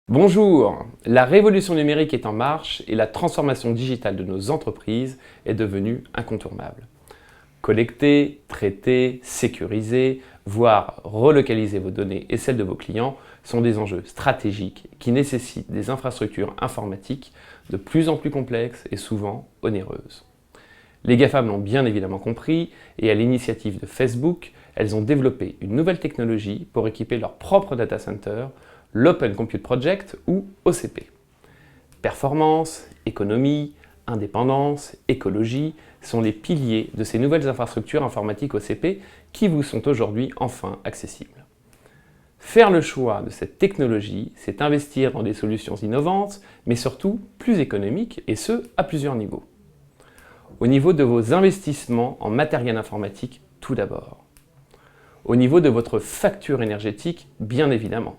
Bonjour, la révolution numérique est en marche et la transformation digitale de nos entreprises est devenue incontournable. Collecter, traiter, sécuriser, voire relocaliser vos données et celles de vos clients sont des enjeux stratégiques qui nécessitent des infrastructures informatiques de plus en plus complexes et souvent onéreuses. Les GAFAM l'ont bien évidemment compris et à l'initiative de Facebook, elles ont développé une nouvelle technologie pour équiper leur propre data center, l'Open Compute Project ou OCP. Performance, économie, indépendance, écologie sont les piliers de ces nouvelles infrastructures informatiques OCP qui vous sont aujourd'hui enfin accessibles. Faire le choix de cette technologie, c'est investir dans des solutions innovantes, mais surtout plus économiques, et ce, à plusieurs niveaux. Au niveau de vos investissements en matériel informatique, tout d'abord. Au niveau de votre facture énergétique, bien évidemment.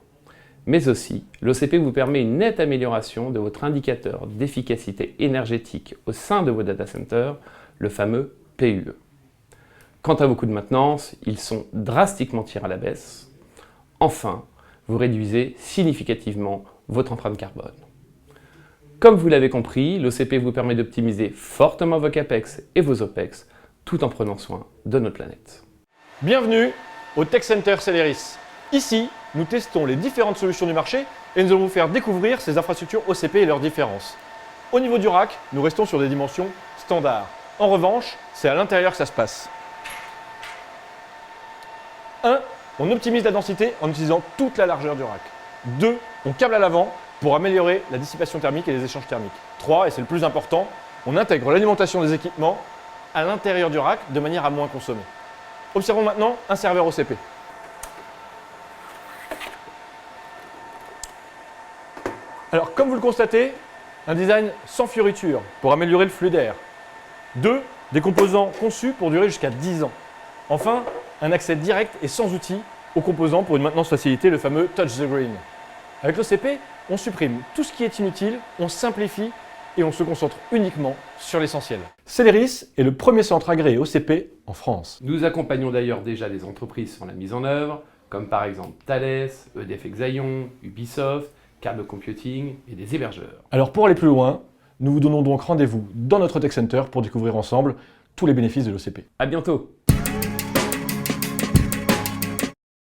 Mais aussi, l'OCP vous permet une nette amélioration de votre indicateur d'efficacité énergétique au sein de vos data centers, le fameux PUE. Quant à vos coûts de maintenance, ils sont drastiquement tirés à la baisse. Enfin, vous réduisez significativement votre empreinte carbone. Comme vous l'avez compris, l'OCP vous permet d'optimiser fortement vos CAPEX et vos OPEX, tout en prenant soin de notre planète. Bienvenue au Tech Center Celeris. Ici, nous testons les différentes solutions du marché et nous allons vous faire découvrir ces infrastructures OCP et leurs différences. Au niveau du rack, nous restons sur des dimensions standards. En revanche, c'est à l'intérieur que ça se passe. 1. On optimise la densité en utilisant toute la largeur du rack. 2. On câble à l'avant pour améliorer la dissipation thermique et les échanges thermiques. 3. Et c'est le plus important, on intègre l'alimentation des équipements à l'intérieur du rack de manière à moins consommer. Observons maintenant un serveur OCP. Alors, comme vous le constatez, un design sans fioriture pour améliorer le flux d'air. 2. Des composants conçus pour durer jusqu'à 10 ans. Enfin, un accès direct et sans outils aux composants pour une maintenance facilitée, le fameux Touch the Green. Avec l'OCP, on supprime tout ce qui est inutile, on simplifie et on se concentre uniquement sur l'essentiel. Celeris est le premier centre agréé OCP en France. Nous accompagnons d'ailleurs déjà des entreprises sur la mise en œuvre, comme par exemple Thales, EDF Exaion, Ubisoft, Cardo Computing et des hébergeurs. Alors pour aller plus loin, nous vous donnons donc rendez-vous dans notre Tech Center pour découvrir ensemble tous les bénéfices de l'OCP. À bientôt!